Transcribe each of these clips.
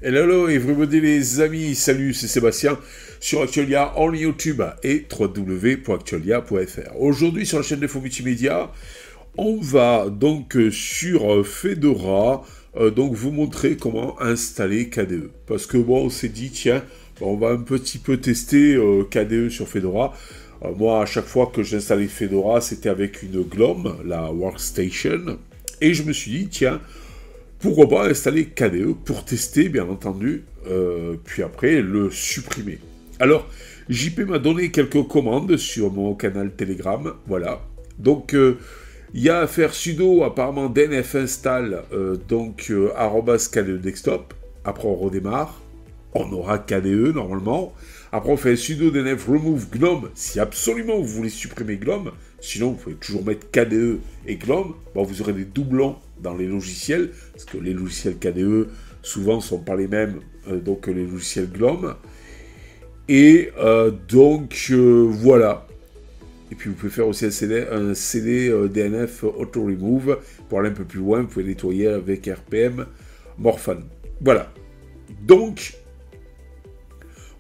Hello everybody les amis, salut, c'est Sébastien sur Actualia en YouTube et www.actualia.fr. Aujourd'hui sur la chaîne d'Info Multimédia, on va donc sur Fedora donc vous montrer comment installer KDE. Parce que bon, on s'est dit, tiens, on va un petit peu tester KDE sur Fedora. Moi, à chaque fois que j'installais Fedora, c'était avec une GNOME, la Workstation. Et je me suis dit, tiens, pourquoi pas installer KDE pour tester, bien entendu, puis après le supprimer. Alors, JP m'a donné quelques commandes sur mon canal Telegram, voilà. Donc, il y a à faire sudo apparemment dnf install, @KDE desktop. Après, on redémarre. On aura KDE normalement. Après, on fait sudo dnf remove GNOME si absolument vous voulez supprimer GNOME. Sinon, vous pouvez toujours mettre KDE et GNOME. Bon, vous aurez des doublons dans les logiciels, parce que les logiciels KDE, souvent, ne sont pas les mêmes que les logiciels GNOME. Et voilà. Et puis, vous pouvez faire aussi un CD DNF Auto Remove. Pour aller un peu plus loin, vous pouvez nettoyer avec RPM Morphan. Voilà. Donc,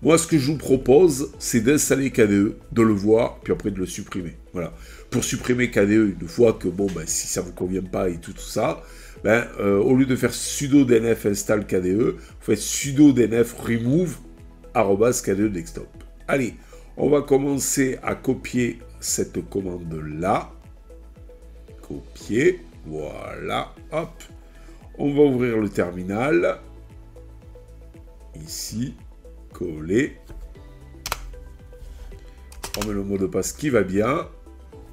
moi, ce que je vous propose, c'est d'installer KDE, de le voir, puis après de le supprimer. Voilà. Pour supprimer KDE, une fois que, bon, ben, si ça ne vous convient pas et tout ça, ben, au lieu de faire sudo dnf install KDE, vous faites sudo dnf remove @KDE desktop. Allez, on va commencer à copier cette commande-là. Copier, voilà, hop. On va ouvrir le terminal. Ici. Coller. On met le mot de passe qui va bien.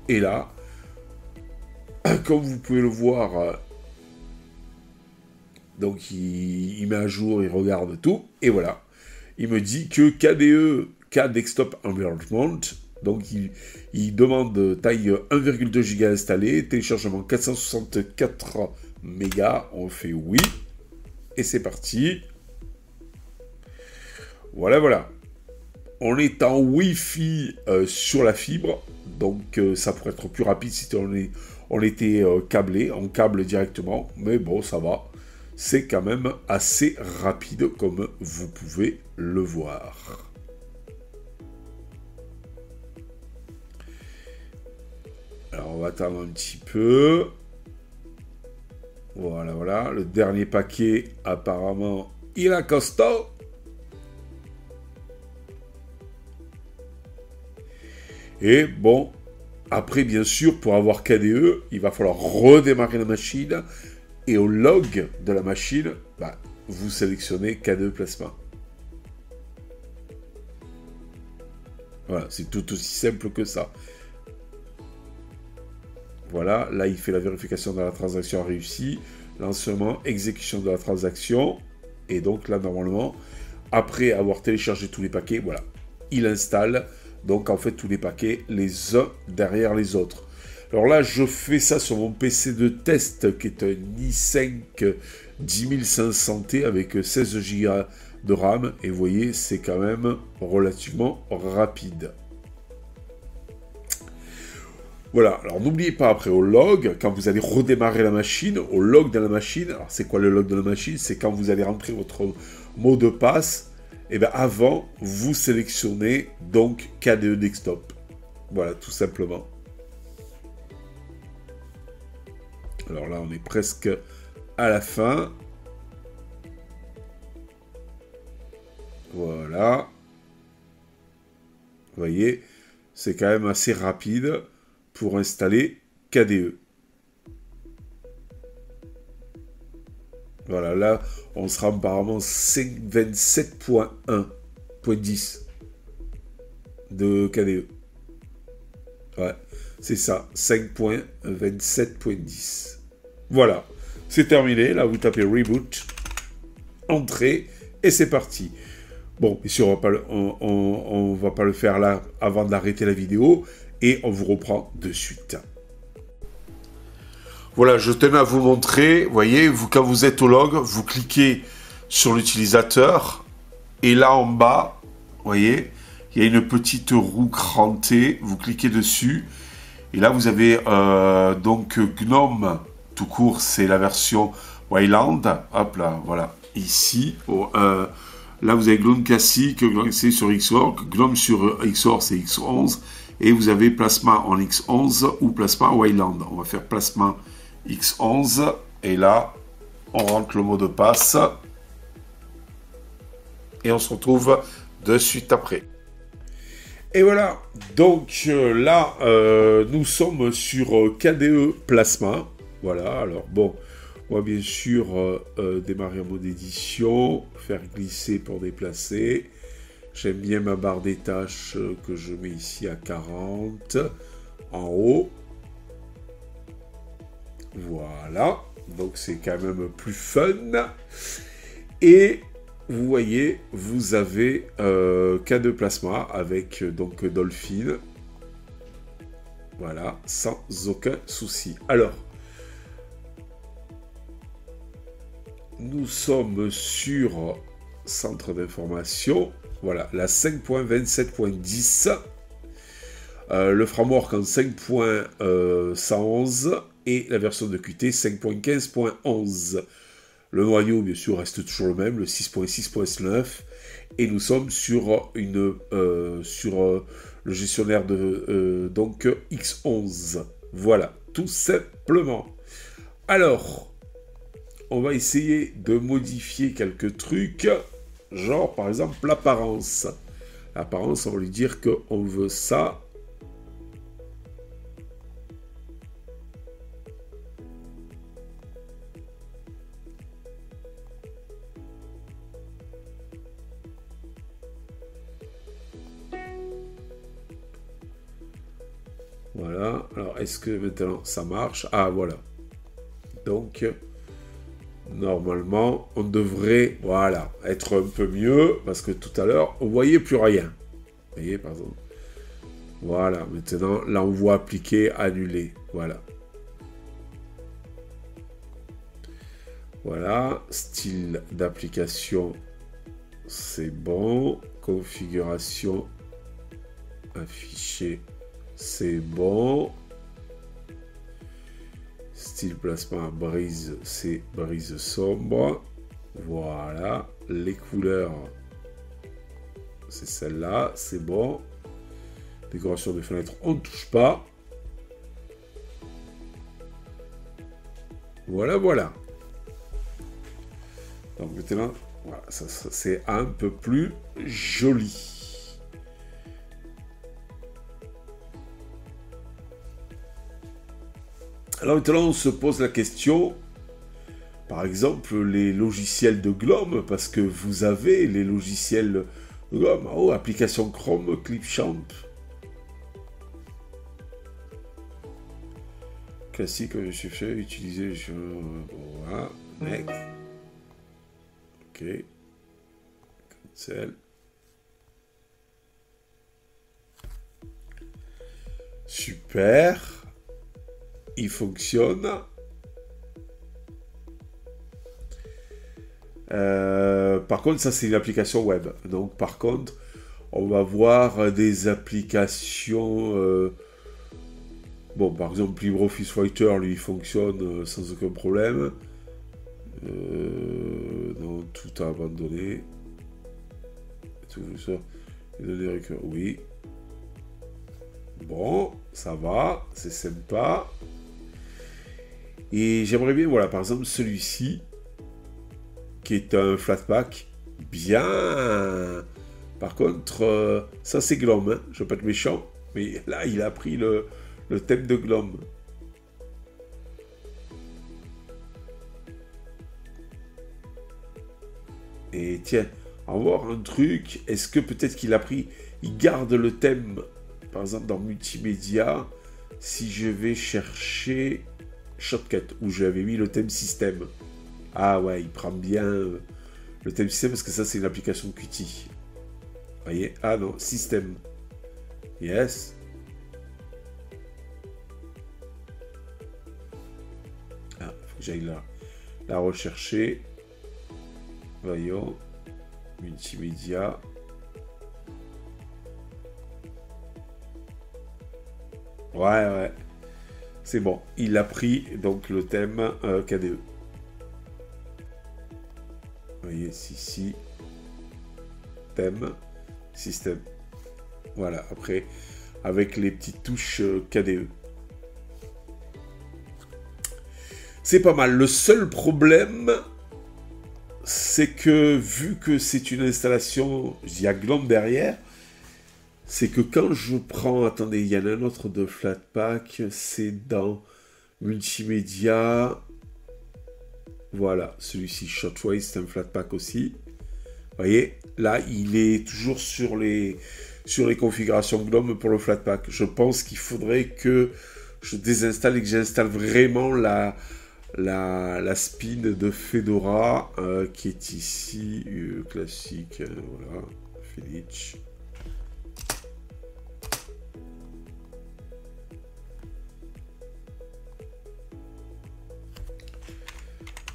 Et là, comme vous pouvez le voir, donc il met à jour, il regarde tout. Et voilà, il me dit que KDE, Desktop Environment, donc il demande taille 1,2 Go installé, téléchargement 464 mégas. On fait oui. Et c'est parti. Voilà, voilà. On est en Wi-Fi sur la fibre, donc ça pourrait être plus rapide si on était câblé, en câble directement, mais bon, ça va. C'est quand même assez rapide, comme vous pouvez le voir. Alors, on va attendre un petit peu. Voilà, voilà. Le dernier paquet, apparemment, il a costaud. Et bon, après, bien sûr, pour avoir KDE, il va falloir redémarrer la machine. Et au log de la machine, bah, vous sélectionnez KDE Plasma. Voilà, c'est tout aussi simple que ça. Voilà, là, il fait la vérification de la transaction réussie. Lancement, exécution de la transaction. Et donc là, normalement, après avoir téléchargé tous les paquets, voilà, il installe. Donc, en fait, tous les paquets, les uns derrière les autres. Alors là, je fais ça sur mon PC de test, qui est un i5 10500T avec 16 Go de RAM. Et vous voyez, c'est quand même relativement rapide. Voilà, alors n'oubliez pas après au log, quand vous allez redémarrer la machine, au log de la machine, alors c'est quoi le log de la machine? C'est quand vous allez rentrer votre mot de passe. Et bien avant, vous sélectionnez donc KDE Desktop. Voilà, tout simplement. Alors là, on est presque à la fin. Voilà. Vous voyez, c'est quand même assez rapide pour installer KDE. Voilà, là, on sera apparemment 27.1.10 de KDE. Ouais, c'est ça, 5.27.10. Voilà, c'est terminé. Là, vous tapez Reboot, Entrée, et c'est parti. Bon, bien sûr, on va pas le faire là avant d'arrêter la vidéo, et on vous reprend de suite. Voilà, je tenais à vous montrer, vous voyez, quand vous êtes au log, vous cliquez sur l'utilisateur, et là en bas, vous voyez, il y a une petite roue crantée, vous cliquez dessus, et là vous avez donc GNOME tout court, c'est la version Wayland, hop là, voilà, ici. Là, vous avez GNOME classique, GNOME c'est sur Xorg, GNOME sur Xorg, c'est X11, et vous avez Plasma en X11 ou Plasma Wayland. On va faire Plasma X11, et là, on rentre le mot de passe, et on se retrouve de suite après. Et voilà, donc là, nous sommes sur KDE Plasma. Voilà, alors bon, on va bien sûr démarrer en mode édition, faire glisser pour déplacer. J'aime bien ma barre des tâches que je mets ici à 40, en haut. Voilà, donc c'est quand même plus fun. Et vous voyez, vous avez KDE Plasma avec donc Dolphin. Voilà, sans aucun souci. Alors, nous sommes sur centre d'information. Voilà, la 5.27.10. Le framework en 5.111 et la version de Qt 5.15.11. Le noyau, bien sûr, reste toujours le même, le 6.6.9. Et nous sommes sur, le gestionnaire de donc X11. Voilà, tout simplement. Alors, on va essayer de modifier quelques trucs, genre par exemple l'apparence. L'apparence, on va lui dire qu'on veut ça. Voilà, alors est-ce que maintenant ça marche? Ah voilà. Donc, normalement, on devrait, voilà, être un peu mieux, parce que tout à l'heure, on voyait plus rien. Vous voyez, par exemple. Voilà, maintenant, là, on voit appliquer, annuler. Voilà. Voilà, style d'application, c'est bon. Configuration, affiché, c'est bon. Style placement brise, c'est brise sombre. Voilà. Les couleurs, c'est celle-là, c'est bon. Décoration de fenêtre, on ne touche pas. Voilà, voilà. Donc maintenant, voilà, ça c'est un peu plus joli. Alors maintenant, on se pose la question, par exemple, les logiciels de GNOME, parce que vous avez les logiciels de GNOME. Oh, application Chrome, Clipchamp. Classique, je suis fait, utiliser, voilà, next. Ok. Cancel. Super. Il fonctionne. Par contre, ça c'est une application web. Donc par contre, on va voir des applications... bon, par exemple, LibreOffice Writer, lui, il fonctionne sans aucun problème. Non, tout à abandonner. Tout ça. Oui. Bon, ça va, c'est sympa. Et j'aimerais bien, voilà, par exemple, celui-ci, qui est un Flatpak, bien. Par contre, ça c'est GNOME, hein. Je ne veux pas être méchant, mais là, il a pris le thème de GNOME. Et tiens, on va voir un truc. Est-ce que peut-être qu'il a pris, il garde le thème, par exemple dans multimédia, si je vais chercher Shortcut, où j'avais mis le thème système. Ah ouais, il prend bien le thème système parce que ça c'est une application Qt. Vous voyez? Ah non, système. Yes. Ah, faut que j'aille la rechercher. Voyons. Multimédia. Ouais. C'est bon. Il a pris donc le thème KDE. Vous voyez, ici, thème, système. Voilà, après, avec les petites touches KDE. C'est pas mal. Le seul problème, c'est que, vu que c'est une installation Diaglom derrière, c'est que quand je prends... Attendez, il y en a un autre de Flatpak, c'est dans Multimédia. Voilà, celui-ci, Shortwave, c'est un Flatpak aussi. Vous voyez, là, il est toujours sur les configurations GNOME pour le Flatpak. Je pense qu'il faudrait que je désinstalle et que j'installe vraiment la spin de Fedora qui est ici, classique, voilà, Feditch.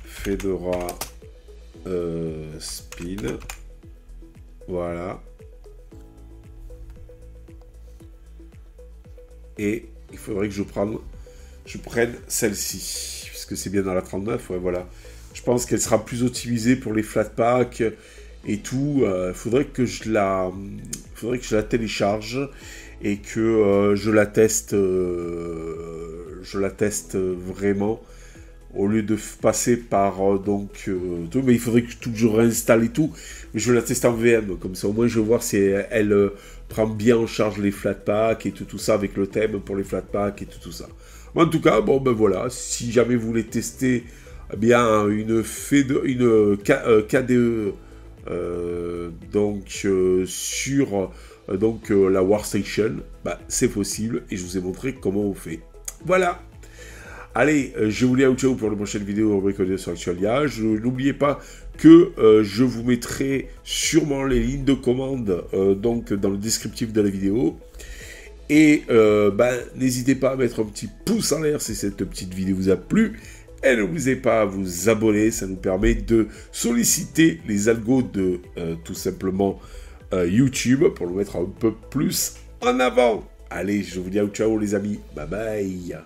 Fedora spin, voilà. Et il faudrait que je prenne celle-ci, puisque c'est bien dans la 39, ouais, voilà. Je pense qu'elle sera plus optimisée pour les Flatpak et tout. Faudrait que je la télécharge et que je la teste vraiment. Au lieu de passer par tout, mais il faudrait que je réinstalle et tout, mais je la teste en VM, comme ça au moins je vais voir si elle prend bien en charge les Flatpak et tout ça avec le thème pour les Flatpak et tout ça. En tout cas, bon ben voilà, si jamais vous voulez tester bien une KDE sur la Workstation, bah, c'est possible et je vous ai montré comment on fait. Voilà. Allez, je vous dis ciao pour la prochaine vidéo rubrique sur Actualia. N'oubliez pas que je vous mettrai sûrement les lignes de commande dans le descriptif de la vidéo. Et n'hésitez pas à mettre un petit pouce en l'air si cette petite vidéo vous a plu. Et n'oubliez pas à vous abonner, ça nous permet de solliciter les algos de tout simplement YouTube pour le mettre un peu plus en avant. Allez, je vous dis ciao les amis, bye bye.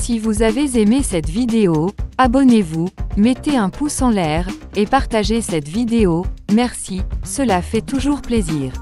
Si vous avez aimé cette vidéo, abonnez-vous, mettez un pouce en l'air, et partagez cette vidéo, merci, cela fait toujours plaisir.